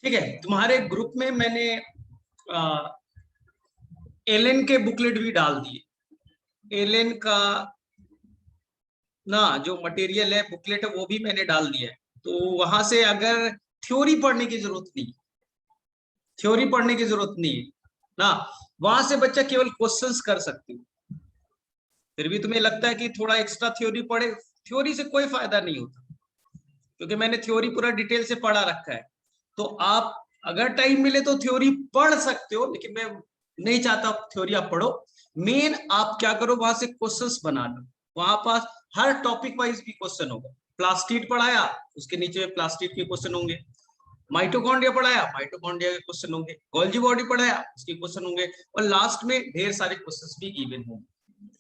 ठीक है, तुम्हारे ग्रुप में मैंने एलेन के बुकलेट भी डाल दिए। एलेन का ना जो मटेरियल है, बुकलेट है, वो भी मैंने डाल दिया है। तो वहां से अगर थ्योरी पढ़ने की जरूरत नहीं, थ्योरी पढ़ने की जरूरत नहीं है ना, वहां से बच्चा केवल क्वेश्चंस कर सकते हो। फिर भी तुम्हें लगता है कि थोड़ा एक्स्ट्रा थ्योरी पढ़े, थ्योरी से कोई फायदा नहीं होता, क्योंकि मैंने थ्योरी पूरा डिटेल से पढ़ा रखा है। तो आप अगर टाइम मिले तो थ्योरी पढ़ सकते हो, लेकिन मैं नहीं चाहता थ्योरी आप पढ़ो। मेन आप क्या करो, वहां से क्वेश्चंस बना लो। वहां पास हर टॉपिक वाइज भी क्वेश्चन होगा। प्लास्टिड पढ़ाया, उसके नीचे प्लास्टिड के क्वेश्चन होंगे। माइटोकॉन्ड्रिया पढ़ाया, माइटोकॉन्ड्रिया के क्वेश्चन होंगे। गोल्जी बॉडी पढ़ाया, उसके क्वेश्चन होंगे। और लास्ट में ढेर सारे क्वेश्चंस भी गिवन होंगे।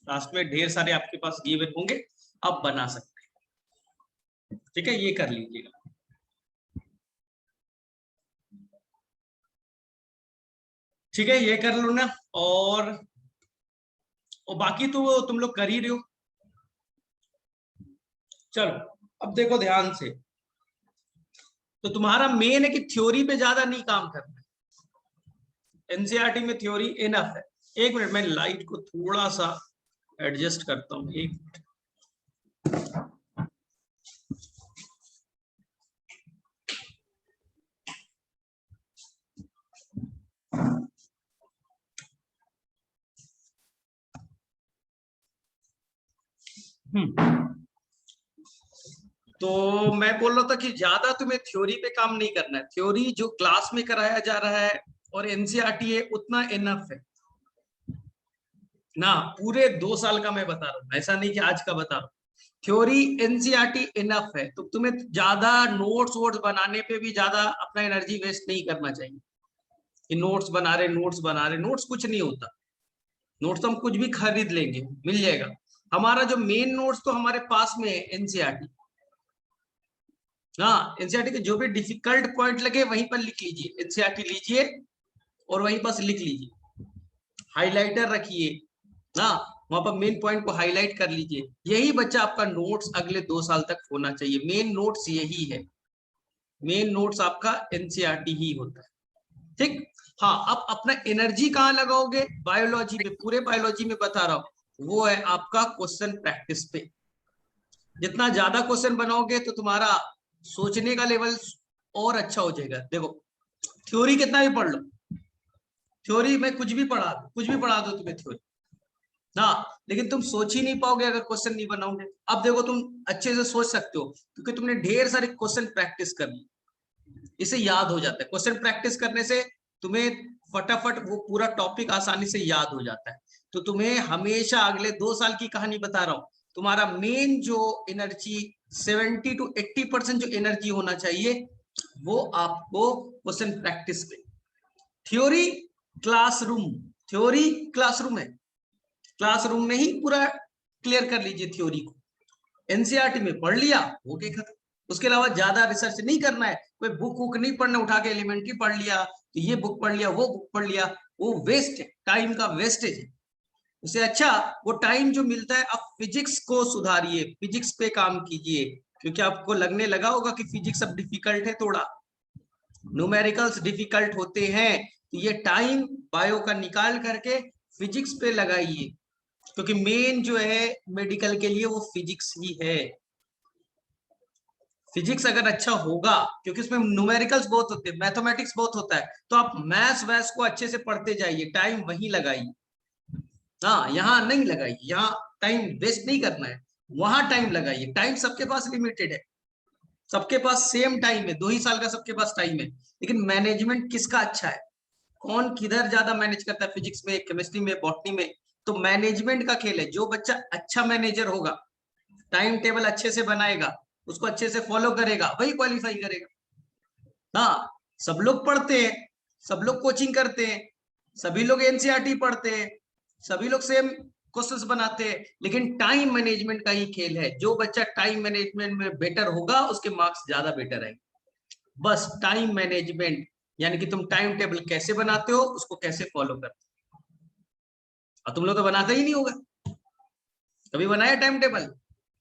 लास्ट में ढेर सारे आपके पास गिवन होंगे, आप बना सकते हैं। ठीक है, ये कर लीजिएगा। ठीक है, ये कर लो ना। और बाकी तो तुम लोग कर ही रहे हो। चलो, अब देखो ध्यान से। तो तुम्हारा मेन है कि थ्योरी पे ज्यादा नहीं काम करना है। एनसीईआरटी में थ्योरी इनफ है। एक मिनट, मैं लाइट को थोड़ा सा एडजस्ट करता हूँ, एक मिनट। तो मैं बोल रहा था कि ज्यादा तुम्हें थ्योरी पे काम नहीं करना है। थ्योरी जो क्लास में कराया जा रहा है और एनसीईआरटी है, उतना इनफ है ना। पूरे 2 साल का मैं बता रहा हूँ, ऐसा नहीं कि आज का बता रहा हूँ। थ्योरी एनसीईआरटी इनफ है, तो तुम्हें ज्यादा नोट्स वोट्स बनाने पे भी ज्यादा अपना एनर्जी वेस्ट नहीं करना चाहिए कि नोट्स बना रहे, नोट्स बना रहे। नोट्स कुछ नहीं होता। नोट्स तो हम कुछ भी खरीद लेंगे, मिल जाएगा। हमारा जो मेन नोट्स तो हमारे पास में है, एनसीईआरटी। हाँ, एनसीईआरटी के जो भी डिफिकल्ट पॉइंट लगे वहीं पर लिख लीजिए। एनसीईआरटी लीजिए और वहीं पर लिख लीजिए, हाइलाइटर रखिए ना। वहां पर मेन पॉइंट को हाईलाइट कर लीजिए। यही बच्चा आपका नोट्स अगले 2 साल तक होना चाहिए। मेन नोट्स यही है। मेन नोट्स आपका एनसीईआरटी ही होता है। ठीक। हाँ, अब अपना एनर्जी कहाँ लगाओगे? बायोलॉजी में, पूरे बायोलॉजी में बता रहा हूं, वो है आपका क्वेश्चन प्रैक्टिस पे। जितना ज्यादा क्वेश्चन बनाओगे तो तुम्हारा सोचने का लेवल और अच्छा हो जाएगा। देखो, थ्योरी कितना भी पढ़ लो, थ्योरी में कुछ भी पढ़ा दो, कुछ भी पढ़ा दो तुम्हें थ्योरी ना, लेकिन तुम सोच ही नहीं पाओगे अगर क्वेश्चन नहीं बनाओगे। अब देखो, तुम अच्छे से सोच सकते हो क्योंकि तुमने ढेर सारे क्वेश्चन प्रैक्टिस कर ली। इसे याद हो जाता है। क्वेश्चन प्रैक्टिस करने से तुम्हें फटाफट वो पूरा टॉपिक आसानी से याद हो जाता है। तो तुम्हें हमेशा अगले 2 साल की कहानी बता रहा हूं, तुम्हारा मेन जो एनर्जी 70 to 80% जो एनर्जी होना चाहिए, वो आपको क्वेश्चन प्रैक्टिस पे। थ्योरी क्लासरूम, थ्योरी क्लासरूम है। क्लासरूम में ही पूरा क्लियर कर लीजिए थ्योरी को। एनसीईआरटी में पढ़ लिया, हो गया खत्म। उसके अलावा ज्यादा रिसर्च नहीं करना है। कोई बुक वुक नहीं पढ़ना, उठा के एलिमेंट्री पढ़ लिया तो ये बुक पढ़ लिया, वो बुक पढ़ लिया, वो वेस्ट है, टाइम का वेस्टेज है। उससे अच्छा वो टाइम जो मिलता है, आप फिजिक्स को सुधारिए, फिजिक्स पे काम कीजिए। क्योंकि आपको लगने लगा होगा कि फिजिक्स अब डिफिकल्ट है, थोड़ा न्यूमेरिकल्स डिफिकल्ट होते हैं। तो ये टाइम बायो का निकाल करके फिजिक्स पे लगाइए, क्योंकि मेन जो है मेडिकल के लिए वो फिजिक्स ही है। फिजिक्स अगर अच्छा होगा, क्योंकि इसमें न्यूमेरिकल्स बहुत होते हैं, मैथमेटिक्स बहुत होता है, तो आप मैथ्स वैस को अच्छे से पढ़ते जाइए, टाइम वहीं लगाइए। हाँ, यहाँ नहीं लगाइए, यहाँ टाइम वेस्ट नहीं करना है, वहां टाइम लगाइए। टाइम सबके पास लिमिटेड है, सबके पास सेम टाइम है, 2 ही साल का सबके पास टाइम है। लेकिन मैनेजमेंट किसका अच्छा है, कौन किधर ज्यादा मैनेज करता है, फिजिक्स में, केमिस्ट्री में, बॉटनी में। तो मैनेजमेंट का खेल है। जो बच्चा अच्छा मैनेजर होगा, टाइम टेबल अच्छे से बनाएगा, उसको अच्छे से फॉलो करेगा, वही क्वालिफाई करेगा। हाँ, सब लोग पढ़ते हैं, सब लोग कोचिंग करते हैं, सभी लोग एनसीईआरटी पढ़ते हैं, सभी लोग सेम क्वेश्चंस बनाते हैं, लेकिन टाइम मैनेजमेंट का ही खेल है। जो बच्चा टाइम मैनेजमेंट में बेटर होगा, उसके मार्क्स ज्यादा बेटर आएंगे। बस टाइम मैनेजमेंट, यानी कि तुम टाइम टेबल कैसे बनाते हो, उसको कैसे फॉलो करते हो। और तुम लोग तो बनाते ही नहीं होगा। कभी बनाया टाइम टेबल?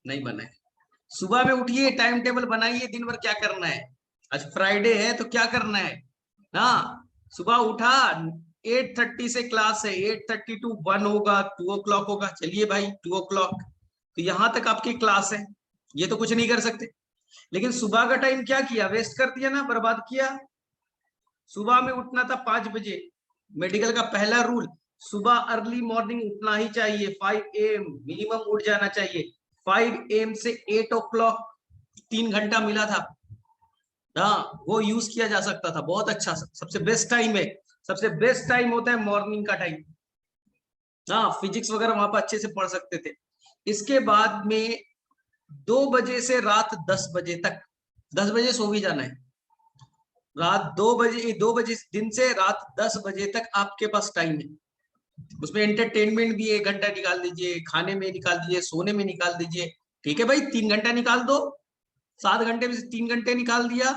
नहीं बनाया। सुबह में उठिए, टाइम टेबल बनाइए, दिन भर क्या करना है। आज फ्राइडे है तो क्या करना है, ना। सुबह उठा, 8:30 से क्लास है, 8:30 to 1 होगा, 2 o'clock होगा, चलिए भाई 2 o'clock, तो यहां तक आपकी क्लास है, ये तो कुछ नहीं कर सकते। लेकिन सुबह का टाइम क्या किया, वेस्ट कर दिया ना, बर्बाद किया। सुबह में उठना था 5 बजे, मेडिकल का पहला रूल, सुबह अर्ली मॉर्निंग उठना ही चाहिए, 5 AM मिनिमम उठ जाना चाहिए। 5 AM से 8 o'clock 3 घंटा मिला था, हाँ वो यूज किया जा सकता था, बहुत अच्छा, सबसे बेस्ट टाइम है, सबसे बेस्ट टाइम होता है मॉर्निंग का टाइम। हाँ फिजिक्स वगैरह वहां पर अच्छे से पढ़ सकते थे। इसके बाद में 2 बजे से रात 10 बजे तक, 10 बजे सो भी जाना है, रात 2 बजे, 2 बजे दिन से रात 10 बजे तक आपके पास टाइम है। उसमें एंटरटेनमेंट भी 1 घंटा निकाल दीजिए, खाने में निकाल दीजिए, सोने में निकाल दीजिए, ठीक है भाई 3 घंटा निकाल दो, 7 घंटे में से 3 घंटे निकाल दिया,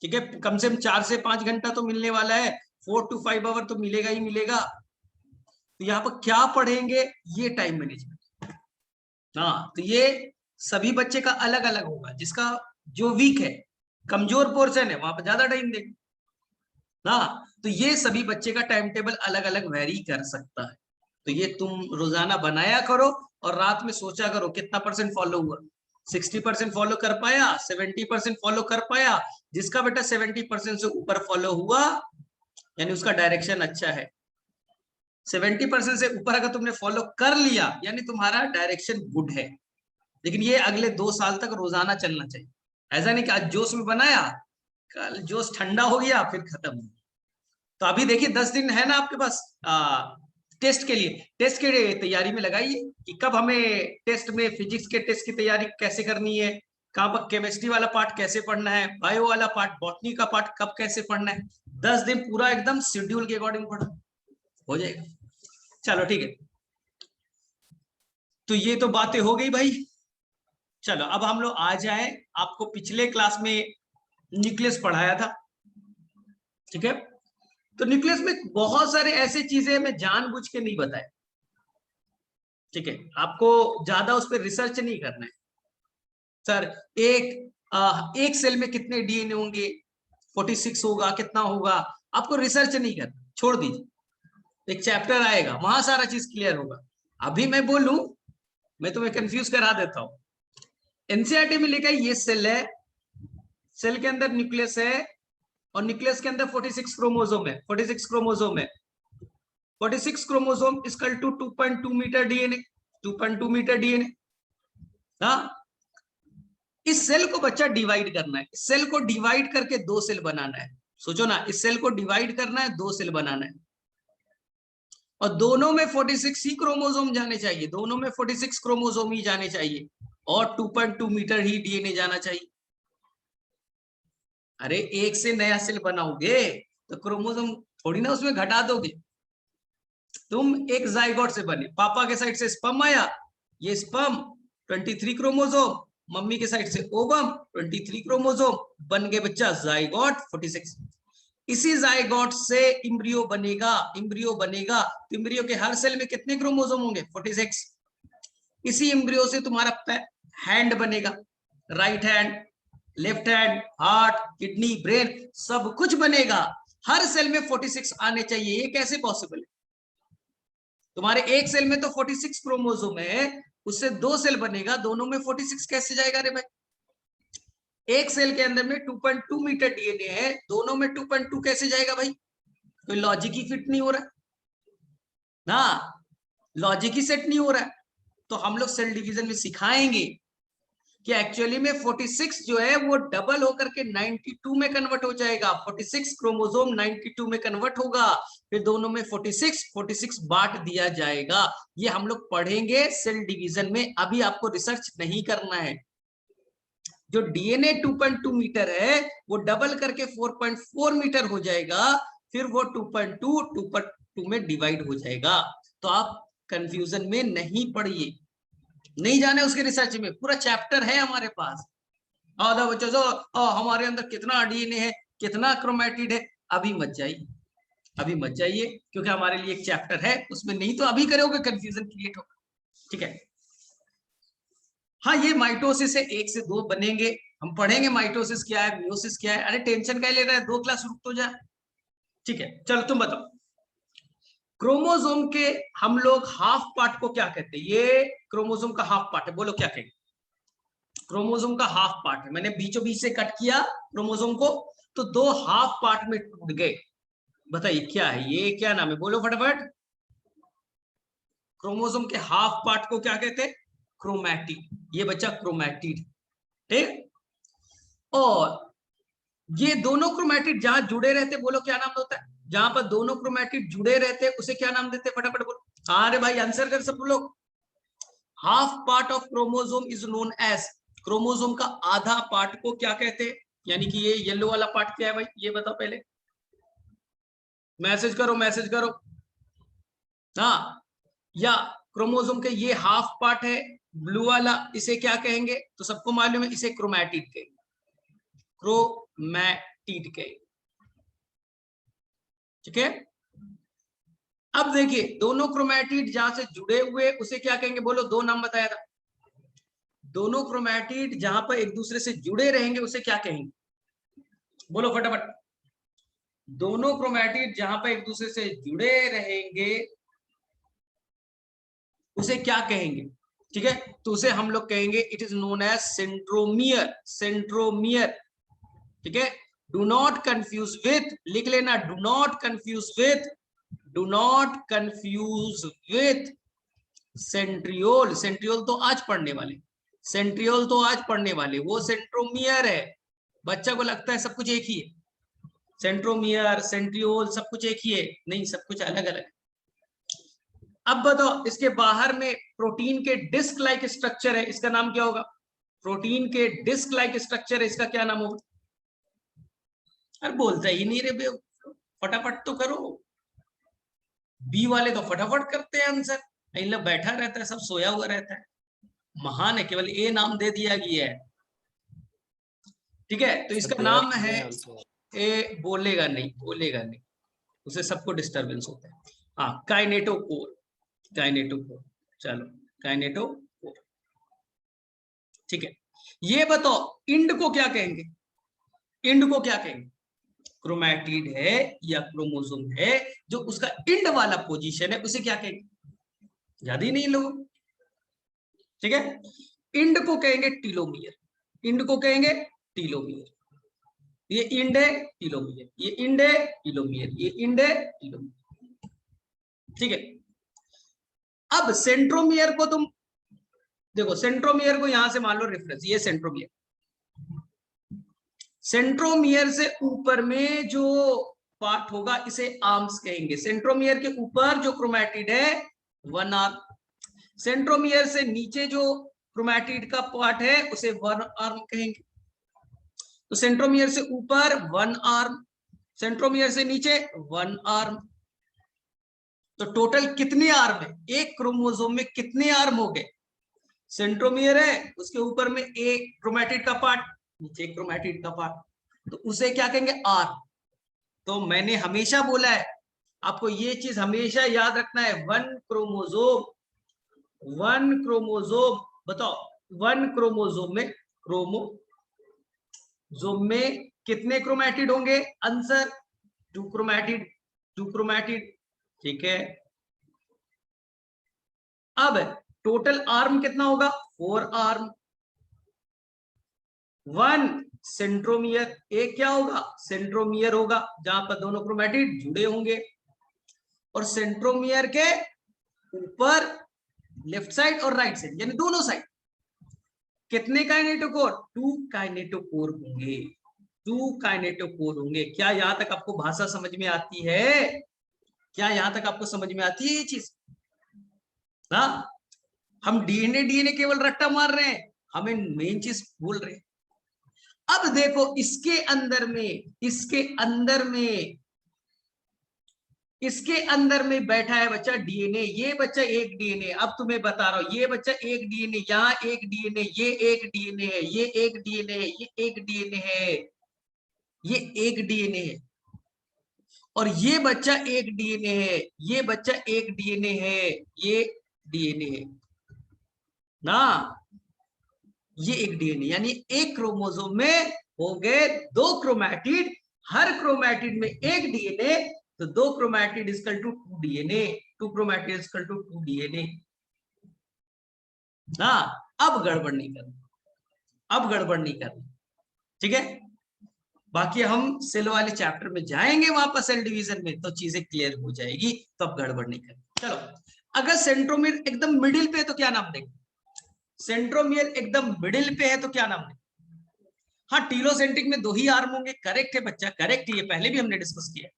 ठीक है, कम से कम 4 से 5 घंटा तो मिलने वाला है, 4 to 5 आवर तो मिलेगा ही मिलेगा। तो यहाँ पर क्या पढ़ेंगे, ये टाइम मैनेजमेंट। हाँ तो ये सभी बच्चे का अलग अलग होगा, जिसका जो वीक है, कमजोर पोर्शन है, वहां पर ज्यादा टाइम देगा ना। तो ये सभी बच्चे का टाइम टेबल अलग अलग वेरी कर सकता है। तो ये तुम रोजाना बनाया करो और रात में सोचा करो कितना परसेंट फॉलो हुआ, 60% फॉलो कर पाया, 70% फॉलो कर पाया। जिसका बेटा 70% से ऊपर फॉलो हुआ यानी उसका डायरेक्शन अच्छा है, 70% से ऊपर अगर तुमने फॉलो कर लिया यानी तुम्हारा डायरेक्शन गुड है। लेकिन ये अगले 2 साल तक रोजाना चलना चाहिए, ऐसा नहीं कि आज जोश में बनाया, कल जोश ठंडा हो गया फिर खत्म हो। तो अभी देखिए 10 दिन है ना आपके पास टेस्ट के लिए, टेस्ट के तैयारी में लगाइए कि कब हमें टेस्ट में, फिजिक्स के टेस्ट की तैयारी कैसे करनी है, कहाँ पर केमिस्ट्री वाला पार्ट कैसे पढ़ना है, बायो वाला पार्ट, बॉटनी का पार्ट कब कैसे पढ़ना है। 10 दिन पूरा एकदम शेड्यूल के अकॉर्डिंग पढ़ो, हो जाएगा। चलो ठीक है, तो ये तो बातें हो गई भाई। चलो अब हम लोग आ जाए, आपको पिछले क्लास में न्यूक्लियस पढ़ाया था, ठीक है। तो न्यूक्लियस में बहुत सारे ऐसे चीजें मैं जानबूझ के नहीं बताए, ठीक है, आपको ज्यादा उस पर रिसर्च नहीं करना है। सर एक सेल में कितने डीएनए होंगे, 46 होगा, कितना होगा, आपको रिसर्च नहीं करना, छोड़ दीजिए। एक चैप्टर आएगा वहां सारा चीज क्लियर होगा। अभी मैं बोलूं, मैं तुम्हें कंफ्यूज करा देता हूं। एनसीईआरटी में लिखा है ये सेल है, सेल के अंदर न्यूक्लियस है और न्यूक्लियस के अंदर 46 क्रोमोसोम है, 46 क्रोमोसोम है, 46 chromosome equal to 2.2 metre DNA, 2.2 metre DNA. हाँ इस सेल को बच्चा डिवाइड करना है, इस सेल को डिवाइड करके 2 सेल बनाना है। सोचो ना, इस सेल को डिवाइड करना है, 2 सेल बनाना है, और दोनों में 46 ही क्रोमोसोम जाने चाहिए, दोनों में 46 क्रोमोसोम ही जाने चाहिए और 2.2 मीटर ही डीएनए जाना चाहिए। अरे एक से नया सेल बनाओगे तो क्रोमोसोम थोड़ी ना उसमें घटा दोगे। तुम एक जाइगोट से बने, पापा के साइड से स्पर्म आया, ये स्पर्म 23 क्रोमोसोम, मम्मी के साइड से ओवम 23 क्रोमोसोम, बन गए बच्चा जाइगोट 46। इसी जाइगोट से इम्ब्रियो बनेगा, इम्ब्रियो बनेगा तो इम्ब्रियो के हर सेल में कितने क्रोमोसोम होंगे, 46। इसी इम्ब्रियो से तुम्हारा हैंड बनेगा, right hand, left hand, heart, kidney, brain, सब कुछ बनेगा। हर सेल में 46 आने चाहिए, ये कैसे पॉसिबल है? तुम्हारे एक सेल में तो 46 क्रोमोसोम है, उससे 2 सेल बनेगा, दोनों में 46 कैसे जाएगा रे भाई? एक सेल के अंदर में 2.2 मीटर डीएनए है, दोनों में 2.2 कैसे जाएगा भाई? कोई लॉजिक ही फिट नहीं हो रहा ना, लॉजिक ही सेट नहीं हो रहा है। तो हम लोग सेल डिवीजन में सिखाएंगे कि एक्चुअली में 46 जो है वो डबल होकर के 92 में कन्वर्ट हो जाएगा, 46 क्रोमोसोम 92 में कन्वर्ट होगा, फिर दोनों में 46 बांट दिया जाएगा। ये हम लोग पढ़ेंगे सेल डिवीजन में, अभी आपको रिसर्च नहीं करना है। जो डीएनए 2.2 मीटर है वो डबल करके 4.4 मीटर हो जाएगा, फिर वो 2.2 में डिवाइड हो जाएगा। तो आप कंफ्यूजन में नहीं पड़िए, नहीं जाने उसके रिसर्च में, पूरा चैप्टर है हमारे पास। आधा बच्चा जो हमारे अंदर कितना डीएनए है, कितना क्रोमैटिड है, अभी मत जाइए, अभी मत जाइए, क्योंकि हमारे लिए एक चैप्टर है उसमें, नहीं तो अभी करोगे कंफ्यूजन क्रिएट होगा, ठीक है। हाँ ये माइटोसिस से 1 से 2 बनेंगे, हम पढ़ेंगे माइटोसिस क्या है, मियोसिस क्या है। अरे टेंशन क्या ले रहा है, 2 क्लास रुक तो जा। ठीक है, चलो तुम बताओ। क्रोमोसोम के हम लोग हाफ पार्ट को क्या कहते हैं? ये क्रोमोसोम का हाफ पार्ट है, बोलो क्या कहेंगे? क्रोमोसोम का हाफ पार्ट है, मैंने बीचों बीच से कट किया क्रोमोसोम को, तो 2 हाफ पार्ट में टूट गए। बताइए क्या है ये, क्या नाम है, बोलो फटाफट। क्रोमोसोम के हाफ पार्ट को क्या कहते हैं? क्रोमैटिड। ये बच्चा क्रोमैटिड, ठीक। और ये दोनों क्रोमैटिड जहां जुड़े रहते, बोलो क्या नाम होता है? जहां पर दोनों क्रोमैटिड जुड़े रहते उसे क्या नाम देते? फटाफट बोलो। अरे भाई आंसर कर सब लोग। Half part of chromosome is known as, chromosome का आधा पार्ट को क्या कहते हैं? यानी कि ये येलो वाला पार्ट क्या है भाई, ये बताओ पहले। मैसेज करो, मैसेज करो। हाँ, या क्रोमोसोम के ये हाफ पार्ट है ब्लू वाला, इसे क्या कहेंगे? तो सबको मालूम है, इसे क्रोमैटिड कहेंगे। क्रोमैटिड कहेंगे, ठीक है। अब देखिए, दोनों क्रोमैटिड जहां से जुड़े हुए उसे क्या कहेंगे? बोलो, 2 नाम बताया था। दोनों क्रोमैटिड जहां पर एक दूसरे से जुड़े रहेंगे उसे क्या कहेंगे? बोलो फटाफट। दोनों क्रोमैटिड जहां पर एक दूसरे से जुड़े रहेंगे उसे क्या कहेंगे? ठीक है, तो उसे हम लोग कहेंगे it is known as centromere. Centromere, ठीक है। डू नॉट कंफ्यूज विथ, लिख लेना, do not confuse with, do not confuse with centriole. Centriole तो आज पढ़ने वाले, सेंट्रियोल तो आज पढ़ने वाले, वो सेंट्रोमियर है। बच्चा को लगता है सब कुछ एक ही है, सेंट्रोमियर सेंट्रियोल सब कुछ एक ही है, नहीं, सब कुछ अलग अलग है। अब बताओ, इसके बाहर में प्रोटीन के डिस्क लाइक स्ट्रक्चर है, इसका नाम क्या होगा? प्रोटीन के डिस्क लाइक स्ट्रक्चर है, इसका क्या नाम होगा? अरे बोलता ही नहीं रे बे, फटाफट तो करो। बी वाले तो फटाफट करते हैं आंसर, इन लोग बैठा रहता है, सब सोया हुआ रहता है। महान है, केवल ए नाम दे दिया गया है, ठीक है। तो इसका नाम है, ए बोलेगा नहीं, बोलेगा नहीं, उसे सबको डिस्टरबेंस होता है। हाँ, काइनेटोकोर, काइनेटोकोर, चलो काइनेटोकोर, ठीक है। ये बताओ, इंड को क्या कहेंगे? इंड को क्या कहेंगे? क्रोमैटिड है या क्रोमोसोम है जो उसका इंड वाला पोजीशन है, उसे क्या कहेंगे? याद ही नहीं लोग, ठीक है। इंड को कहेंगे टीलोमियर, इंड को कहेंगे टीलोमियर। ये इंड है, टीलोमियर, ये इंड है, टीलोमियर, ये इंड है, टीलोमियर, ठीक है। अब सेंट्रोमियर को तुम देखो, सेंट्रोमियर को यहां से मान लो रेफरेंस, ये सेंट्रोमियर। सेंट्रोमियर से ऊपर में जो पार्ट होगा इसे आर्म्स कहेंगे। सेंट्रोमियर के ऊपर जो क्रोमैटिड है, 1 आर्म। सेंट्रोमियर से नीचे जो क्रोमैटिड का पार्ट है उसे 1 आर्म कहेंगे। तो सेंट्रोमियर से ऊपर 1 आर्म, सेंट्रोमियर से नीचे 1 आर्म, तो टोटल कितने आर्म है? एक क्रोमोसोम में कितने आर्म हो गए? सेंट्रोमियर है, उसके ऊपर में एक क्रोमैटिड का पार्ट, नीचे एक क्रोमैटिड का पार्ट, तो उसे क्या कहेंगे? आर्म। तो मैंने हमेशा बोला है, आपको ये चीज हमेशा याद रखना है, 1 क्रोमोसोम, 1 क्रोमोसोम, बताओ 1 क्रोमोसोम में, क्रोमोसोम में कितने क्रोमैटिड होंगे? आंसर 2 क्रोमैटिड, 2 क्रोमैटिड, ठीक है। अब टोटल आर्म कितना होगा? 4 आर्म। 1 सेंट्रोमियर, एक क्या होगा? सेंट्रोमियर होगा, जहां पर दोनों क्रोमैटिड जुड़े होंगे। और सेंट्रोमियर के ऊपर लेफ्ट साइड और राइट साइड, यानी दोनों साइड कितने काइनेटोकोर? 2 काइनेटोकोर होंगे, 2 काइनेटोकोर होंगे। क्या यहां तक आपको भाषा समझ में आती है? क्या यहां तक आपको समझ में आती है ये चीज? हाँ, हम डीएनए डीएनए केवल रट्टा मार रहे हैं, हमें मेन चीज भूल रहे हैं। अब देखो, इसके अंदर में, इसके अंदर में, इसके अंदर में बैठा है बच्चा डीएनए। ये बच्चा एक डीएनए, अब तुम्हें बता रहा हूं, ये बच्चा एक डीएनए, यहाँ एक डीएनए, ये एक डीएनए है, ये एक डीएनए है, ये एक डीएनए है, ये एक डीएनए है, और ये बच्चा एक डीएनए है, ये बच्चा एक डीएनए है, ये डीएनए है ना। ये एक डीएनए, यानी एक क्रोमोसोम में हो गए 2 क्रोमैटिड, हर क्रोमैटिड में एक डीएनए, तो 2 chromatid equal to 2 DNA, 2 chromatid equal to 2 DNA. हाँ, अब गड़बड़ नहीं करनी, अब गड़बड़ नहीं करनी, ठीक है। बाकी हम सेल वाले चैप्टर में जाएंगे, वहां पर सेल डिवीजन में तो चीजें क्लियर हो जाएगी, तो अब गड़बड़ नहीं करनी। चलो, अगर सेंट्रोमियर एकदम मिडिल पे है तो क्या नाम देंगे? सेंट्रोमियर एकदम मिडिल पे है तो क्या नाम देंगे? हाँ, टीलोसेंट्रिक में 2 ही आर्म होंगे, करेक्ट है बच्चा, करेक्ट, ये पहले भी हमने डिस्कस किया।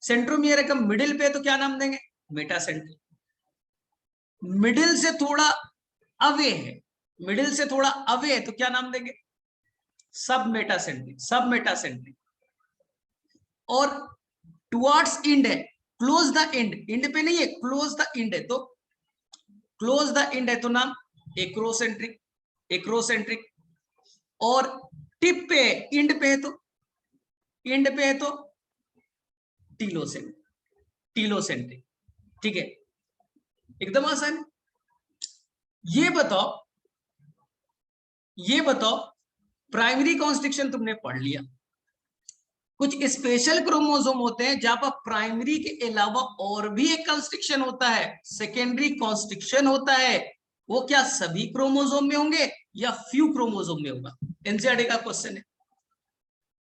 सेंट्रोमियर एकदम मिडिल पे है तो क्या नाम देंगे? मेटासेंट्रिक। मिडिल से थोड़ा अवे है, मिडिल से थोड़ा अवे है तो क्या नाम देंगे? सब मेटासेंट्रिक, सब मेटासेंट्रिक। और टुवर्ड्स एंड है, क्लोज द एंड, एंड पे नहीं है, क्लोज द एंड है तो क्लोज द एंड है तो नाम एक्रोसेंट्रिक, एक्रोसेंट्रिक। और टिप पे है, एंड पे है तो, एंड पे है तो टीलोसेंट्रिक, टीलोसेंट्रिक, ठीक है, एकदम आसान। ये बताओ, ये बताओ, प्राइमरी कॉन्स्ट्रिक्शन तुमने पढ़ लिया, कुछ स्पेशल क्रोमोसोम होते हैं जहां पर प्राइमरी के अलावा और भी एक कंस्ट्रिक्शन होता है, सेकेंडरी कॉन्स्ट्रिक्शन होता है, वो क्या सभी क्रोमोसोम में होंगे या फ्यू क्रोमोसोम में होगा? एनसीईआरटी का क्वेश्चन है,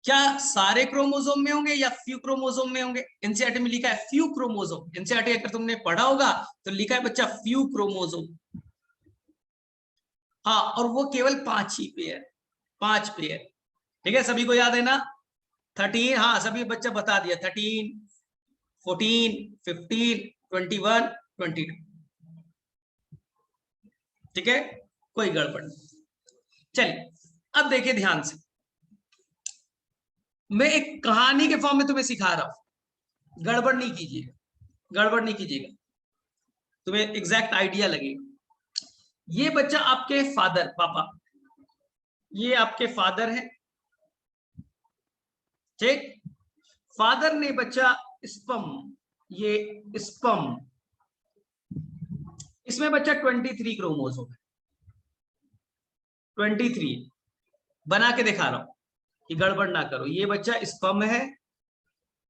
क्या सारे क्रोमोसोम में होंगे या फ्यू क्रोमोसोम में होंगे? एनसीईआरटी में लिखा है फ्यू क्रोमोसोम, एनसीईआरटी अगर तुमने पढ़ा होगा तो लिखा है बच्चा फ्यू क्रोमोसोम। हाँ, और वो केवल 5 ही पेयर, 5 पेयर, ठीक है, सभी को याद है ना? 13, हाँ सभी बच्चा बता दिया, 13, 14, 15, 21, 22, ठीक है, कोई गड़बड़ नहीं। चलिए, अब देखिए ध्यान से, मैं एक कहानी के फॉर्म में तुम्हें सिखा रहा हूं, गड़बड़ नहीं कीजिएगा, गड़बड़ नहीं कीजिएगा, तुम्हें एग्जैक्ट आइडिया लगेगा। ये बच्चा आपके फादर, पापा, ये आपके फादर है, ठीक, फादर ने बच्चा स्पर्म, ये स्पर्म, इसमें बच्चा 23 क्रोमोसोम है, 23 बना के दिखा रहा हूं कि गड़बड़ ना करो। ये बच्चा स्पर्म है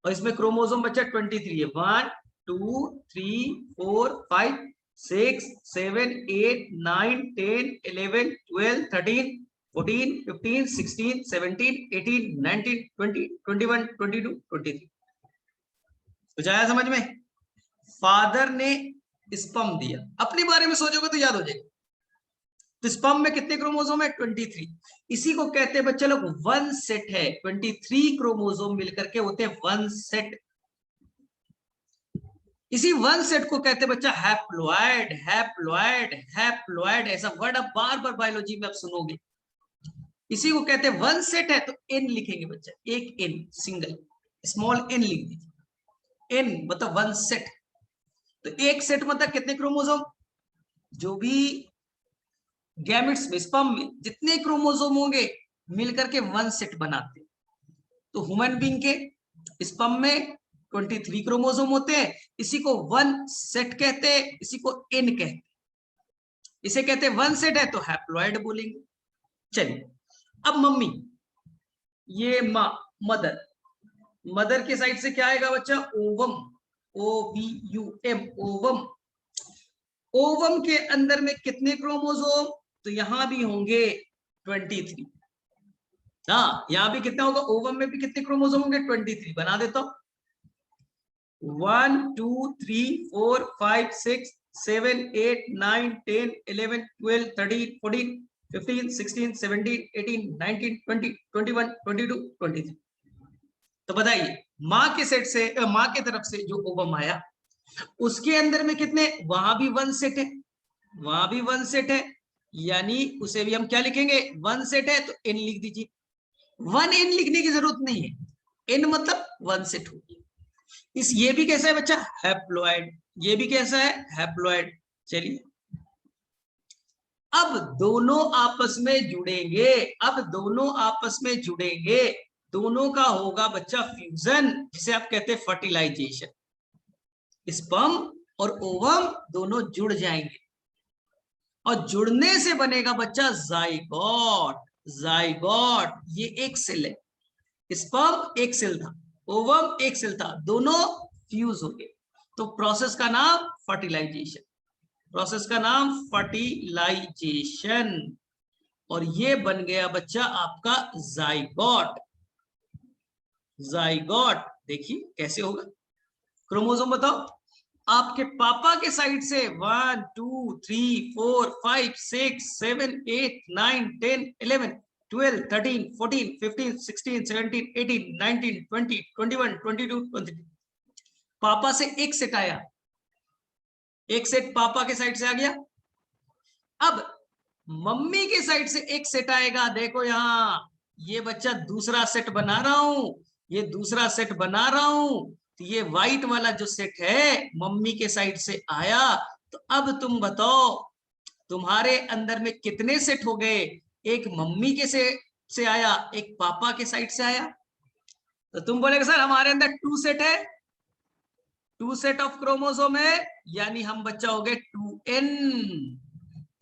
और इसमें क्रोमोसोम बच्चा 23 है, 1 2 3 4 5 6 7 8 9 10 11 12 13 14 15 16 17 18 19 20 21 22 23। कुछ आया समझ में? फादर ने स्पर्म दिया, अपने बारे में सोचोगे तो याद हो जाएगा। तो स्पर्म में कितने क्रोमोसोम है? 23। इसी को कहते हैं बच्चे लोग वन सेट है, 23 क्रोमोसोम मिलकर के होते हैं वन सेट। इसी वन सेट को कहते हैं बच्चा हैप्लॉइड, हैप्लॉइड, हैप्लॉइड, ऐसा वर्ड आप बार बार बायोलॉजी में आप सुनोगे। इसी को कहते हैं वन सेट है, तो एन लिखेंगे बच्चा, एक एन, सिंगल स्मॉल एन लिख दीजिए, एन मतलब वन सेट। तो एक सेट मतलब कितने क्रोमोसोम? जो भी गैमेट्स में, स्पर्म में जितने क्रोमोसोम होंगे मिलकर के वन सेट बनाते हैं। तो ह्यूमन बीइंग के स्पर्म में 23 क्रोमोसोम होते हैं, इसी को वन सेट कहते हैं, इसी को एन कहते हैं, इसे कहते हैं वन सेट है तो हैप्लॉइड बोलेंगे। चलिए, अब मम्मी, ये माँ, मदर, मदर के साइड से क्या आएगा बच्चा? Ovum, OVUM, ovum. ओवम के अंदर में कितने क्रोमोसोम? तो यहां भी होंगे 23। हाँ, यहां भी कितना होगा? ओवम में भी कितने क्रोमोसोम होंगे? 23। बना देता हूं, 1 2 3 4 5 6 7 8 9 10 11 12 13 14 15 16 17 18 19 20 21 22 23। तो बताइए, माँ के सेट से, माँ के तरफ से जो ओवम आया उसके अंदर में कितने? वहां भी वन सेट है, वहां भी वन सेट है, यानी उसे भी हम क्या लिखेंगे? वन सेट है तो एन लिख दीजिए। वन एन लिखने की जरूरत नहीं है, एन मतलब वन सेट होगी। इस ये भी कैसा है बच्चा? हैप्लॉइड। ये भी कैसा है? हैप्लॉइड। चलिए, अब दोनों आपस में जुड़ेंगे, अब दोनों आपस में जुड़ेंगे, दोनों का होगा बच्चा फ्यूजन, जिसे आप कहते हैं फर्टिलाइजेशन। स्पर्म और ओवम दोनों जुड़ जाएंगे, और जुड़ने से बनेगा बच्चा जाइगोट। जाइगोट ये एक सेल है, स्पर्म एक सेल था, ओवम एक सेल था, दोनों फ्यूज हो गए, तो प्रोसेस का नाम फर्टिलाइजेशन। प्रोसेस का नाम फर्टिलाइजेशन। और ये बन गया बच्चा आपका जाइगोट। जाइगोट देखिए कैसे होगा, क्रोमोसोम बताओ। आपके पापा के साइड से 1 2 3 4 5 6 7 8 9 10 11 12 13 14 15 16 17 18 19 20 21 22 23। पापा से एक सेट आया, एक सेट पापा के साइड से आ गया। अब मम्मी के साइड से एक सेट आएगा, देखो यहां ये बच्चा दूसरा सेट बना रहा हूं, ये दूसरा सेट बना रहा हूं। तो ये व्हाइट वाला जो सेट है मम्मी के साइड से आया। तो अब तुम बताओ तुम्हारे अंदर में कितने सेट हो गए? एक मम्मी के से आया, एक पापा के साइड से आया। तो तुम बोलेगे सर हमारे अंदर 2 सेट है, 2 सेट ऑफ क्रोमोसोम है, यानी हम बच्चा हो गए 2n।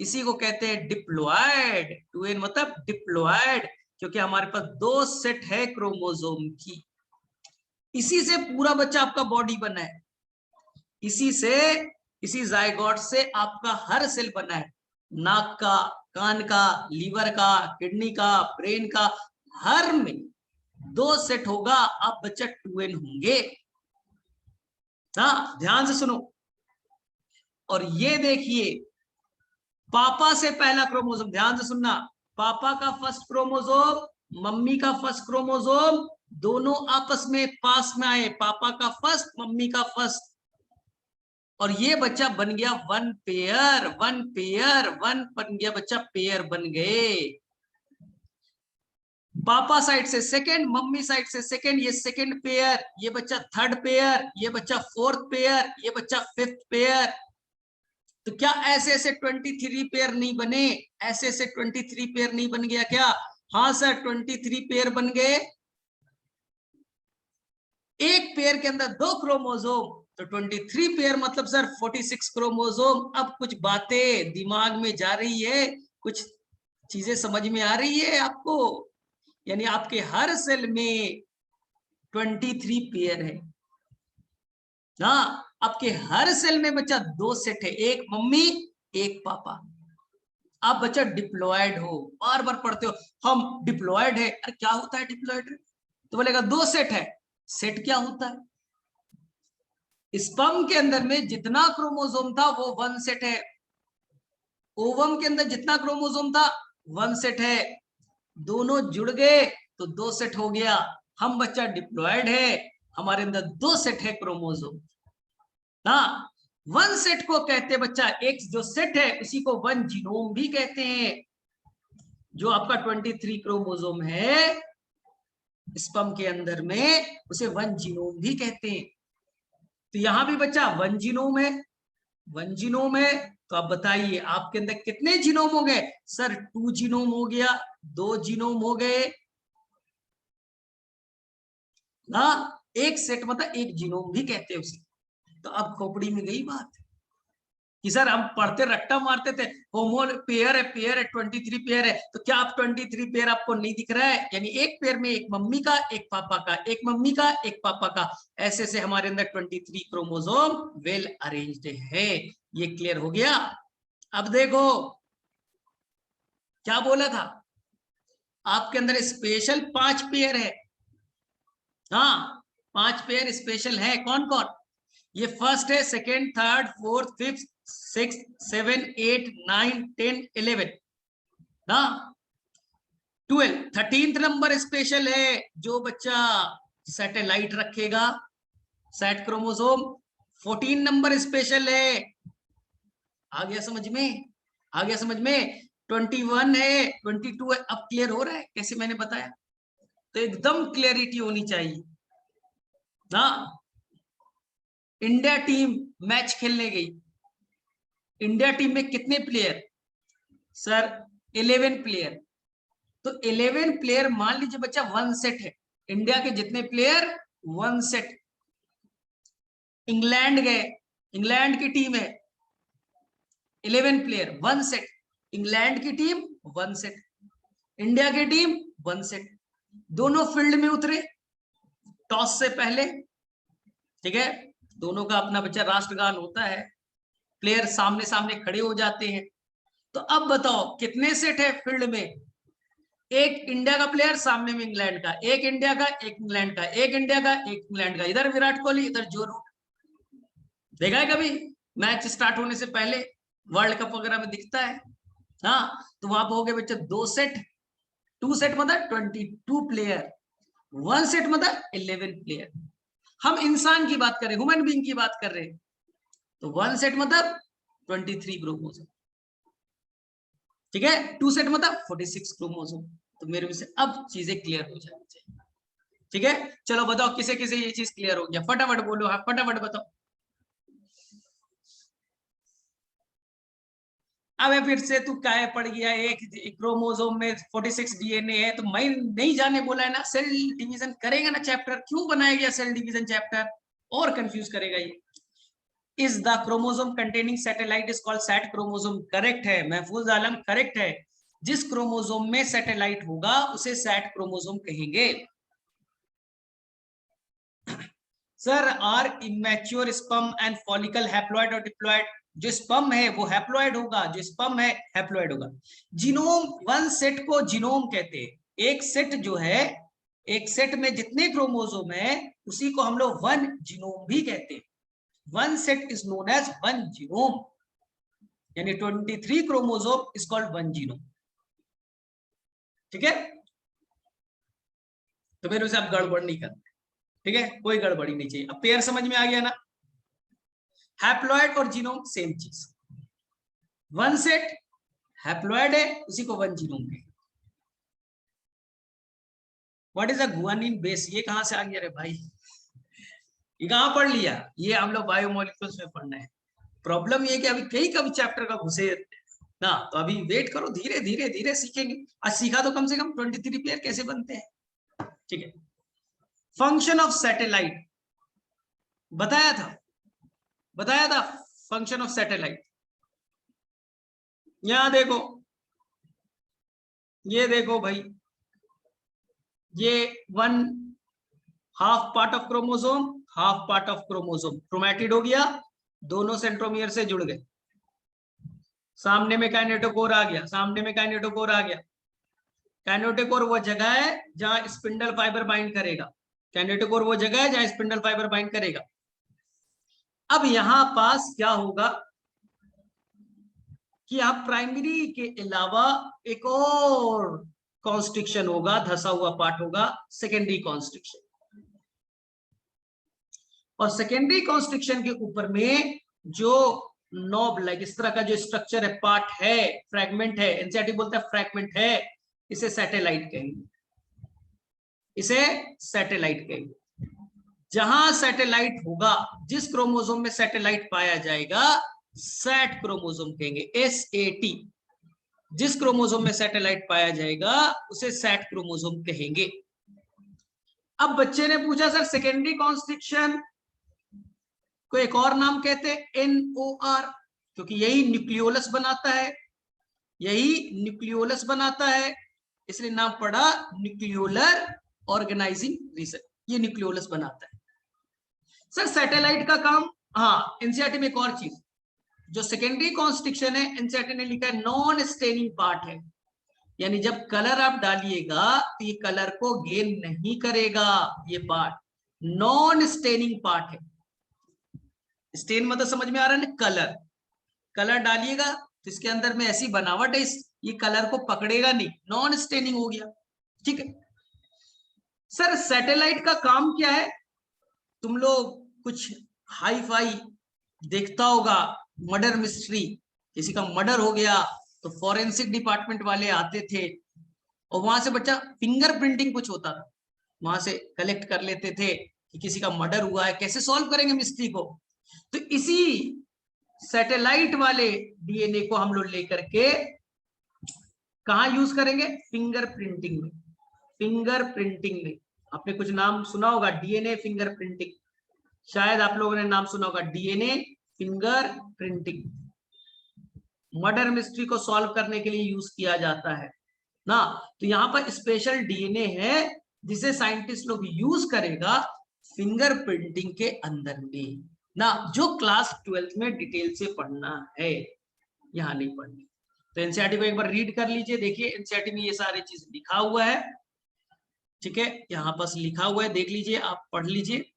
इसी को कहते हैं डिप्लॉयड। 2n मतलब डिप्लॉयड, क्योंकि हमारे पास 2 सेट है क्रोमोसोम की। इसी से पूरा बच्चा आपका बॉडी बना है, इसी से, इसी जाइगोट से आपका हर सेल बना है। नाक का, कान का, लीवर का, किडनी का, ब्रेन का, हर में 2 सेट होगा, आप बच्चा 2n होंगे। हाँ ध्यान से सुनो। और ये देखिए पापा से पहला क्रोमोसोम, ध्यान से सुनना, पापा का फर्स्ट क्रोमोसोम, मम्मी का फर्स्ट क्रोमोसोम, दोनों आपस में पास में आए, पापा का फर्स्ट, मम्मी का फर्स्ट। और ये बच्चा बन गया 1 पेयर, 1 पेयर, 1 बन गया बच्चा, पेयर बन गए। पापा साइड से सेकंड, मम्मी साइड से सेकंड, ये सेकंड पेयर, ये बच्चा थर्ड पेयर, ये बच्चा फोर्थ पेयर, ये बच्चा फिफ्थ पेयर। तो क्या ऐसे ऐसे 23 पेयर नहीं बने? ऐसे ऐसे 23 पेयर नहीं बन गया क्या? हाँ सर 23 पेयर बन गए। एक पेयर के अंदर 2 क्रोमोसोम, तो 23 पेयर मतलब सर 46 क्रोमोसोम। अब कुछ बातें दिमाग में जा रही है, कुछ चीजें समझ में आ रही है आपको? यानी आपके हर सेल में 23 पेयर है। हाँ आपके हर सेल में बच्चा 2 सेट है, एक मम्मी एक पापा। आप बच्चा डिप्लॉयड हो, बार बार पढ़ते हो हम डिप्लॉयड है। अरे क्या होता है डिप्लॉयड? तो बोलेगा 2 सेट है। सेट क्या होता है? स्पर्म के अंदर में जितना क्रोमोसोम था वो 1 सेट है, ओवम के अंदर जितना क्रोमोसोम था 1 सेट है, दोनों जुड़ गए तो 2 सेट हो गया। हम बच्चा डिप्लॉयड है, हमारे अंदर 2 सेट है क्रोमोसोम। हाँ 1 सेट को कहते हैं बच्चा, एक जो सेट है उसी को 1 जीनोम भी कहते हैं। जो आपका 23 क्रोमोसोम है स्पर्म के अंदर में, उसे 1 जीनोम भी कहते हैं। तो यहां भी बच्चा 1 जीनोम है, 1 जीनोम है। तो आप बताइए आपके अंदर कितने जीनोम हो गए? सर 2 जीनोम हो गया, 2 जीनोम हो गए ना। एक सेट मतलब एक जीनोम भी कहते हैं उसे। तो अब खोपड़ी में गई बात कि सर हम पढ़ते रट्टा मारते थे, होमो पेयर है, पेयर है, 23 पेयर है। तो क्या आप 23 पेयर आपको नहीं दिख रहा है? यानी एक पेयर में एक मम्मी का, एक पापा का, एक मम्मी का, एक पापा का, ऐसे से हमारे अंदर 23 क्रोमोसोम वेल अरेंज्ड है। ये क्लियर हो गया? अब देखो क्या बोला था, आपके अंदर स्पेशल 5 पेयर है। हाँ 5 पेयर स्पेशल है, कौन कौन? ये फर्स्ट है, सेकेंड, थर्ड, फोर्थ, फिफ्थ, 6 7 8 9 10 11 ना। 12 13th नंबर स्पेशल है, जो बच्चा सैटेलाइट रखेगा, सेट क्रोमोसोम। 14 नंबर स्पेशल है। आ गया समझ में? आ गया समझ में? 21 है, 22 है। अब क्लियर हो रहा है कैसे मैंने बताया? तो एकदम क्लियरिटी होनी चाहिए ना। इंडिया टीम मैच खेलने गई, इंडिया टीम में कितने प्लेयर? Sir 11 player. तो 11 प्लेयर मान लीजिए बच्चा 1 सेट है, इंडिया के जितने प्लेयर 1 सेट। इंग्लैंड गए, इंग्लैंड की टीम है, 11 प्लेयर 1 सेट, इंग्लैंड की टीम 1 सेट, इंडिया की टीम 1 सेट, दोनों फील्ड में उतरे टॉस से पहले, ठीक है, दोनों का अपना बच्चा राष्ट्रगान होता है, प्लेयर सामने सामने खड़े हो जाते हैं। तो अब बताओ कितने सेट है फील्ड में, एक इंडिया का प्लेयर सामने में इंग्लैंड का, एक इंडिया का, एक इंग्लैंड का, एक इंडिया का, एक इंग्लैंड का, इधर विराट कोहली इधर जो रूट। देखा है कभी मैच स्टार्ट होने से पहले वर्ल्ड कप वगैरह में दिखता है। हाँ, तो वहां पर हो गए बच्चे 2 सेट, 2 सेट मतलब 22 प्लेयर, 1 सेट मतलब 11 प्लेयर। हम इंसान की बात कर रहे हैं, ह्यूमन बीइंग की बात कर रहे हैं, तो 1 सेट मतलब 23 क्रोमोसोम, ठीक है, 2 सेट मतलब 46 क्रोमोसोम। तो मेरे से अब चीजें क्लियर हो जानी चाहिए, ठीक है। चलो बताओ किसे किसे ये चीज क्लियर हो गया, फटाफट बोलो, हाँ फटाफट बताओ। अब फिर से तू काय पड़ गया, एक क्रोमोसोम में 46 डीएनए है, तो मैं नहीं जाने बोला है ना, सेल डिवीजन करेगा ना चैप्टर, क्यों बनाया गया सेल डिवीजन चैप्टर, और कंफ्यूज करेगा ये। Is the chromosome containing satellite is called SAT chromosome, correct है महफूज आलम, करेक्ट है। जिस क्रोमोसोम में सैटेलाइट होगा उसे सैट क्रोमोसोम कहेंगे। Sir are immature sperm and follicle haploid और डिप्लॉइड, जो स्पर्म है वो हैप्लॉइड होगा, जो स्पर्म है हैप्लॉइड होगा। जीनोम, 1 सेट को जीनोम कहते हैं, एक सेट जो है, एक सेट में जितने क्रोमोसोम है उसी को हम लोग 1 जीनोम भी कहते हैं। 1 set is known as 1 genome, यानी 23 क्रोमोसोम इज कॉल्ड 1 जीनोम, ठीक है। तो मेरे से आप गड़बड़ नहीं करते, ठीक है, कोई गड़बड़ी नहीं चाहिए। अब पेयर समझ में आ गया ना, हैप्लॉइड और जीनोम सेम चीज, 1 सेट हैप्लॉइड है उसी को 1 जीनोम कहते हैं। What is a guanine base, ये कहां से आ गया रे भाई, ये कहां पढ़ लिया, ये हम लोग बायोमोलिक्यूल्स में पढ़ना है। प्रॉब्लम ये कि अभी कई कभी चैप्टर का घुसे ना, तो अभी वेट करो, धीरे धीरे धीरे सीखेंगे। आज सीखा तो कम से कम 23 प्लेयर कैसे बनते हैं, ठीक है। फंक्शन ऑफ सैटेलाइट बताया था फंक्शन ऑफ सैटेलाइट। यहां देखो, ये देखो भाई, ये 1/2 part of chromosome, half part of chromosome, chromatid हो गया, दोनों सेंट्रोमियर से जुड़ गए, सामने में काइनेटोकोर आ गया, सामने में काइनेटोकोर आ गया। काइनेटोकोर वो जगह है जहां स्पिंडल फाइबर बाइंड करेगा, काइनेटोकोर वो जगह है जहां स्पिंडल फाइबर बाइंड करेगा। अब यहां पास क्या होगा कि आप प्राइमरी के अलावा एक और कॉन्स्ट्रिक्शन होगा, धसा हुआ पार्ट होगा, सेकेंडरी कॉन्स्ट्रिक्शन। और सेकेंडरी कॉन्स्ट्रिक्शन के ऊपर में जो नॉब लाइक इस तरह का जो स्ट्रक्चर है, पार्ट है, फ्रैगमेंट है, एनसीईआरटी बोलता है फ्रैगमेंट है, इसे सैटेलाइट कहेंगे, इसे सैटेलाइट कहेंगे। जहां सैटेलाइट होगा, जिस क्रोमोसोम में सैटेलाइट पाया जाएगा, सैट क्रोमोसोम कहेंगे, SAT। जिस क्रोमोसोम में सैटेलाइट पाया जाएगा उसे सैट क्रोमोसोम कहेंगे। अब बच्चे ने पूछा सर सेकेंडरी कॉन्स्ट्रिक्शन को एक और नाम कहते हैं NOR, क्योंकि यही न्यूक्लियोलस बनाता है, यही न्यूक्लियोलस बनाता है, इसलिए नाम पड़ा न्यूक्लियोलर ऑर्गेनाइजिंग रीजन, ये न्यूक्लियोलस बनाता है। सर सैटेलाइट का काम, हाँ एनसीईआरटी में एक और चीज, जो सेकेंडरी कॉन्स्ट्रिक्शन है एनसीईआरटी ने लिखा है नॉन स्टेनिंग पार्ट है, यानी जब कलर आप डालिएगा तो ये कलर को गेन नहीं करेगा, ये पार्ट नॉन स्टेनिंग पार्ट है। स्टेन मतलब समझ में आ रहा है ना, कलर, कलर डालिएगा तो इसके अंदर में ऐसी बनावट है, ये कलर को पकड़ेगा नहीं, नॉन स्टेनिंग हो गया, ठीक है। सर सैटेलाइट का काम क्या है, तुम लोग कुछ हाई फाई देखता होगा, मर्डर मिस्ट्री, किसी का मर्डर हो गया तो फॉरेंसिक डिपार्टमेंट वाले आते थे और वहां से बच्चा फिंगर प्रिंटिंग कुछ होता था, वहां से कलेक्ट कर लेते थे कि किसी का मर्डर हुआ है, कैसे सॉल्व करेंगे मिस्ट्री को। तो इसी सैटेलाइट वाले डीएनए को हम लोग लेकर के कहां यूज करेंगे, फिंगर प्रिंटिंग में, फिंगर प्रिंटिंग में। आपने कुछ नाम सुना होगा, डीएनए फिंगर प्रिंटिंग, शायद आप लोगों ने नाम सुना होगा, DNA finger printing. Murder mystery को सॉल्व करने के लिए यूज किया जाता है ना। तो यहाँ पर स्पेशल डीएनए है जिसे साइंटिस्ट लोग यूज करेगा फिंगरप्रिंटिंग के अंदर में ना, जो क्लास 12th में डिटेल से पढ़ना है, यहाँ नहीं पढ़नी। तो एनसीईआरटी को एक बार रीड कर लीजिए, देखिए एनसीईआरटी में ये सारी चीज लिखा हुआ है, ठीक है, यहाँ पास लिखा हुआ है, देख लीजिए, आप पढ़ लीजिए।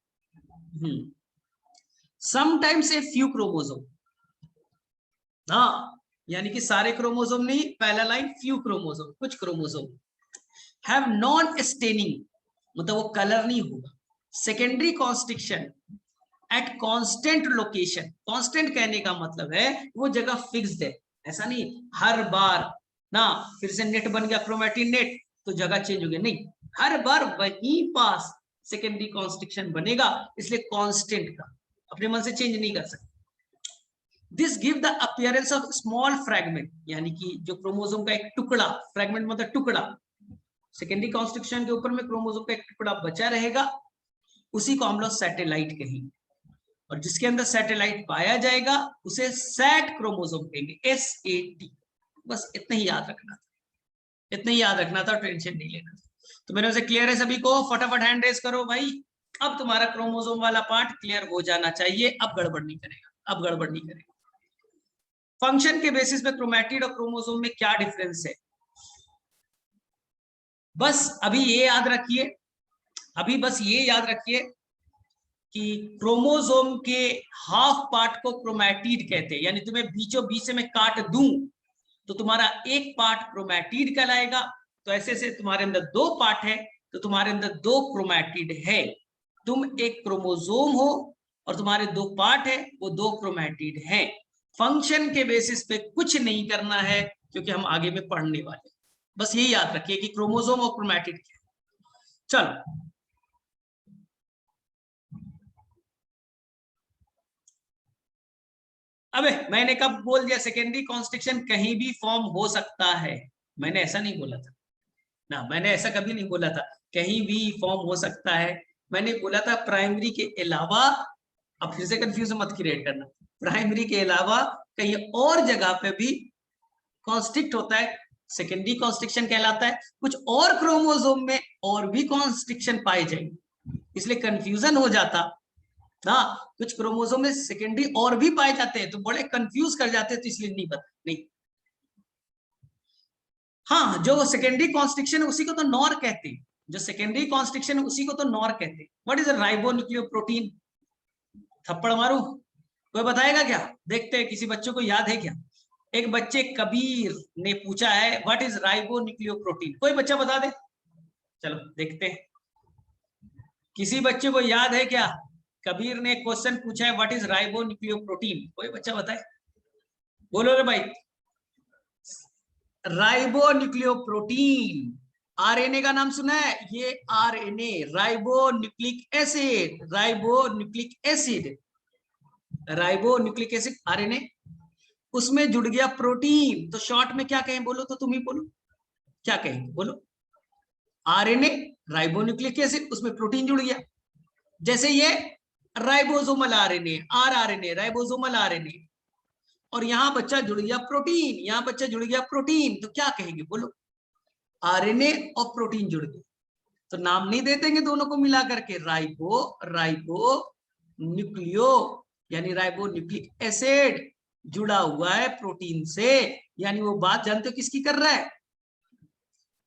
समटाइम्स ए फ्यू क्रोमोसोम, हाँ, यानी कि सारे क्रोमोसोम नहीं, पहला लाइन फ्यू क्रोमोसोम, कुछ क्रोमोसोम हैव नॉन स्टेनिंग, मतलब वो कलर नहीं होगा, secondary constriction at constant location. Constant कहने का मतलब है वो जगह फिक्स्ड है, ऐसा नहीं हर बार ना फिर से नेट बन गया क्रोमैटिन नेट तो जगह चेंज हो गया, नहीं, हर बार वहीं पास सेकेंडरी कॉन्स्ट्रिक्शन बनेगा, इसलिए कांस्टेंट का अपने मन से चेंज नहीं कर सकते। This give the appearance of small fragment, यानी कि जो क्रोमोसोम का एक टुकड़ा, फ्रैगमेंट मतलब टुकड़ा, सेकेंडरी कॉन्स्ट्रिक्शन के ऊपर में क्रोमोसोम का एक टुकड़ा बचा रहेगा, उसी को हम लोग सैटेलाइट कहेंगे, और जिसके अंदर सैटेलाइट पाया जाएगा उसे सैट क्रोमोसोम कहेंगे, SAT। बस इतना ही याद रखना था, इतना ही याद रखना था, टेंशन नहीं लेना था। तो मेरे से क्लियर है सभी को? फटाफट हैंड रेस करो भाई, अब तुम्हारा क्रोमोसोम वाला पार्ट क्लियर हो जाना चाहिए, अब गड़बड़ नहीं करेगा, अब गड़बड़ नहीं करेगा। फंक्शन के बेसिस पे क्रोमैटिड और क्रोमोसोम में क्या डिफरेंस है, बस अभी ये याद रखिए, अभी बस ये याद रखिए कि क्रोमोसोम के हाफ पार्ट को क्रोमैटिड कहते हैं, यानी तुम्हें बीचों बीच से मैं काट दूं तो तुम्हारा एक पार्ट क्रोमैटिड कहलाएगा, तो ऐसे से तुम्हारे अंदर दो पार्ट है तो तुम्हारे अंदर दो क्रोमैटिड है, तुम एक क्रोमोसोम हो और तुम्हारे दो पार्ट है, वो दो क्रोमैटिड है। फंक्शन के बेसिस पे कुछ नहीं करना है क्योंकि हम आगे में पढ़ने वाले, बस यही याद रखिए कि क्रोमोसोम और क्रोमैटिड क्या है। चलो अबे मैंने कब बोल दिया सेकेंडरी कॉन्स्ट्रिक्शन कहीं भी फॉर्म हो सकता है, मैंने ऐसा नहीं बोला था ना, मैंने ऐसा कभी नहीं बोला था कहीं भी फॉर्म हो सकता है, मैंने बोला था प्राइमरी के अलावा, अब फिर से कंफ्यूजन मत क्रिएट करना, प्राइमरी के अलावा कहीं और जगह पे भी कॉन्स्ट्रिक्ट होता है, सेकेंडरी कॉन्स्ट्रिक्शन कहलाता है, कुछ और क्रोमोसोम में और भी कॉन्स्ट्रिक्शन पाए जाएंगे, इसलिए कंफ्यूजन हो जाता ना, कुछ क्रोमोसोम में सेकेंडरी और भी पाए जाते हैं तो बड़े कंफ्यूज कर जाते हैं, तो इसलिए नहीं पता नहीं। हाँ, जो सेकेंडरी कॉन्स्ट्रिक्शन है उसी को तो नॉर कहते हैं, जो सेकेंडरी कॉन्स्ट्रिक्शन है उसी को तो नॉर कहते हैं। What is a ribonucleoprotein? थप्पड़ मारू, कोई बताएगा क्या? देखते हैं किसी बच्चों को याद है क्या? एक बच्चे कबीर ने पूछा है व्हाट इज राइबोन्यूक्लियोप्रोटीन, कोई बच्चा बता दे, चलो देखते हैं किसी बच्चे को याद है क्या? कबीर ने क्वेश्चन पूछा है व्हाट इज राइबोन्यूक्लियोप्रोटीन, कोई बच्चा बताए, बोलो रे भाई। राइबोन्यूक्लियोप्रोटीन, आरएनए का नाम सुना है? ये RNA ribonucleic acid, ribonucleic acid, ribonucleic acid RNA, उसमें जुड़ गया प्रोटीन, तो शॉर्ट में क्या कहें, बोलो तो तुम ही बोलो, क्या कहें बोलो? आरएनए राइबोन्यूक्लिक एसिड, उसमें प्रोटीन जुड़ गया, जैसे ये ribosomal RNA, rRNA, ribosomal RNA, और यहां बच्चा जुड़ गया प्रोटीन, यहां बच्चा जुड़ गया प्रोटीन, तो क्या कहेंगे बोलो? आरएनए और प्रोटीन जुड़ गए, तो नाम नहीं दे देंगे दोनों को मिला करके, राइबो, राइबो न्यूक्लियो, यानी राइबो न्यूक्लिक एसिड जुड़ा हुआ है प्रोटीन से, यानी वो बात जानते हो किसकी कर रहा है?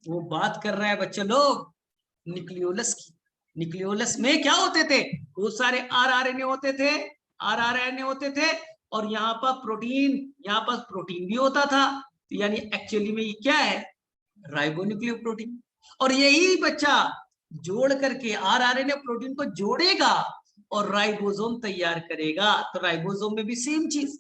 वो बात कर रहा है बच्चे लोग न्यूक्लियोलस की। न्यूक्लियोलस में क्या होते थे? बहुत सारे आरआरएनए होते थे, आरआरएनए होते थे, और यहाँ पर प्रोटीन, यहाँ पर प्रोटीन भी होता था, यानी एक्चुअली में ये क्या है? राइबोन्यूक्लियोप्रोटीन। और यही बच्चा जोड़ करके आरआरएनए प्रोटीन को जोड़ेगा और राइबोसोम तैयार करेगा, तो राइबोसोम में भी सेम चीज,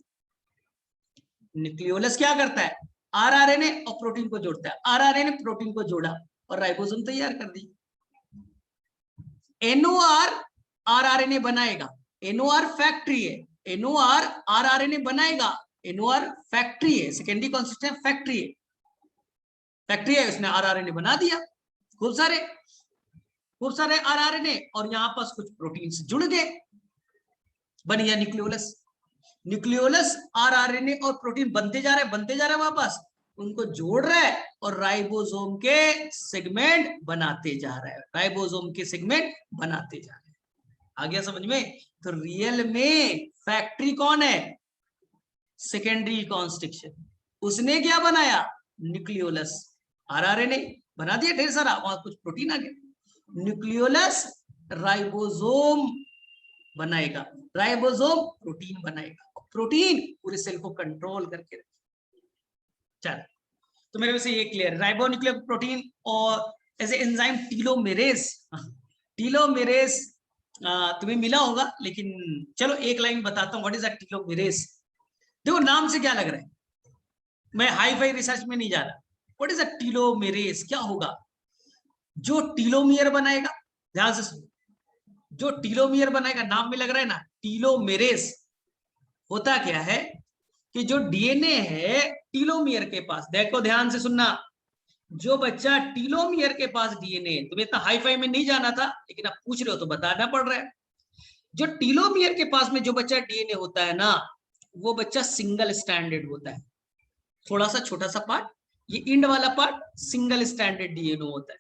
न्यूक्लियोलस क्या करता है? आरआरएनए और प्रोटीन को जोड़ता है, आरआरएनए प्रोटीन को जोड़ा और राइबोसोम तैयार कर दी। एनओआर आरआरएनए बनाएगा, एनओआर फैक्ट्री है, एनओआर आरआरएनए बनाएगा, एनओआर फैक्ट्री है, सेकेंडरी कॉन्स्टिट्यूएंट फैक्ट्री है, फैक्ट्री है, उसने आरआरएनए बना दिया, खूब सारे आरआरएनए, और यहां पास कुछ प्रोटीन जुड़ गए, बन गया न्यूक्लियोलस। न्यूक्लियोलस आरआरएनए और प्रोटीन बनते जा रहे हैं वापस, उनको जोड़ रहा है और राइबोसोम के सेगमेंट बनाते जा रहा है, राइबोसोम के सेगमेंट बनाते जा रहे हैं। आ गया समझ में? तो रियल में फैक्ट्री कौन है? Secondary constriction. उसने क्या बनाया? न्यूक्लियोलस आरआरएनए बना दिया ढेर सारा, वहां कुछ प्रोटीन आ गया। न्यूक्लियोलस राइबोसोम बनाएगा, राइबोसोम प्रोटीन बनाएगा, प्रोटीन पूरे सेल को कंट्रोल करके रखेगा। चल, तो मेरे वैसे ये क्लियर, राइबोन्यूक्लिक प्रोटीन और ऐसे एंजाइम टीलोमेरेस। टीलोमेरेस तुम्हें मिला होगा, लेकिन चलो एक लाइन बताता हूँ, व्हाट इज अ टीलोमेरेस। देखो नाम से क्या लग रहा है, मैं हाई फाई रिसर्च में नहीं जा रहा। व्हाट इज अ टीलोमेरेस, क्या होगा? जो टीलोमियर बनाएगा, ध्यान से सुनो, जो टीलोमियर बनाएगा, नाम में लग रहा है ना टीलोमेरेस। होता क्या है कि जो डीएनए है टीलोमियर के पास, देखो ध्यान से सुनना, जो बच्चा टीलोमियर के पास डीएनए, तुम्हें इतना हाई फाई में नहीं जाना था, लेकिन आप पूछ रहे हो तो बताना पड़ रहा है। जो टीलोमियर के पास में जो बच्चा डीएनए होता है ना, वो बच्चा सिंगल स्टैंडर्ड होता है। थोड़ा सा छोटा सा पार्ट, ये इंड वाला पार्ट सिंगल स्टैंडर्ड डीएनए होता है।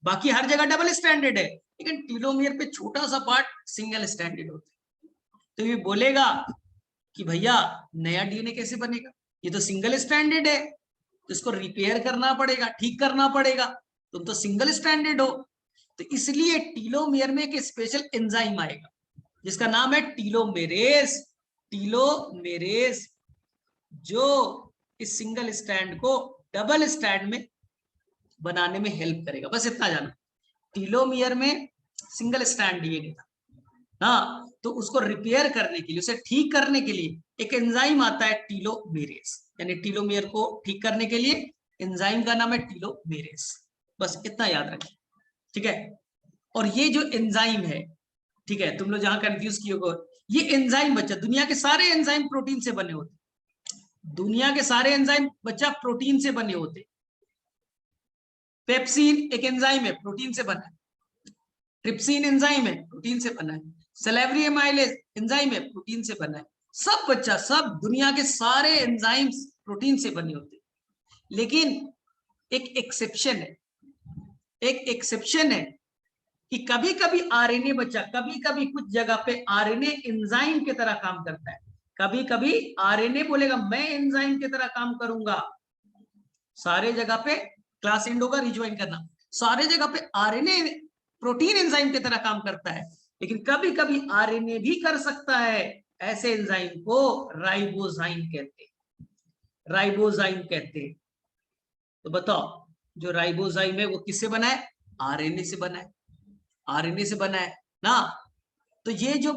बाकी हर जगह डबल स्टैंडर्ड है, लेकिन टीलोमियर पे छोटा सा पार्ट सिंगल स्टैंडर्ड होता है। तो ये बोलेगा कि भैया नया डीएनए कैसे बनेगा, ये तो सिंगल स्टैंडर्ड है, तो इसको रिपेयर करना पड़ेगा, ठीक करना पड़ेगा, तुम तो सिंगल स्टैंडर्ड हो। तो इसलिए टीलोमियर में एक स्पेशल एंजाइम आएगा जिसका नाम है टीलोमेरेस। टीलोमेरेस जो इस सिंगल स्टैंड को डबल स्टैंड में बनाने में हेल्प करेगा। बस इतना जाना, टीलोमियर में सिंगल स्टैंड डीएनए था, हाँ, तो उसको रिपेयर करने के लिए, उसे ठीक करने के लिए एक एंजाइम आता है टीलोमेरेस, यानी टीलोमियर को ठीक करने के लिए एंजाइम का नाम है टीलोमेरेस। बस इतना याद रखिए, ठीक है। और ये जो एंजाइम है, ठीक है, तुम लोग जहां कंफ्यूज किए हो, ये एंजाइम बच्चा, दुनिया के सारे एंजाइम प्रोटीन से बने होते, दुनिया के सारे एंजाइम बच्चा प्रोटीन से बने होते। पेप्सिन एक एंजाइम है, प्रोटीन से बना है। ट्रिप्सिन एंजाइम है, प्रोटीन से बना है। सलेवरी एमाइलेज एंजाइम है, प्रोटीन से बना है। सब बच्चा, सब दुनिया के सारे एंजाइम्स प्रोटीन से बने होते हैं। लेकिन एक एक्सेप्शन है, एक एक्सेप्शन है कि कभी कभी आरएनए बच्चा, कभी कभी कुछ जगह पे आरएनए एंजाइम की तरह काम करता है। कभी कभी आरएनए बोलेगा मैं एंजाइम की तरह काम करूंगा। सारे जगह पे, क्लास एंड होगा, रिज्वाइन करना, सारे जगह पे आरएनए प्रोटीन एंजाइम की तरह काम करता है, लेकिन कभी कभी आरएनए भी कर सकता है। ऐसे एंजाइम को राइबोजाइम कहते हैं, राइबोजाइम कहते हैं। तो बताओ, जो राइबोजाइम है वो किससे बना है? आरएनए से बना है, आरएनए से बना है ना। तो ये जो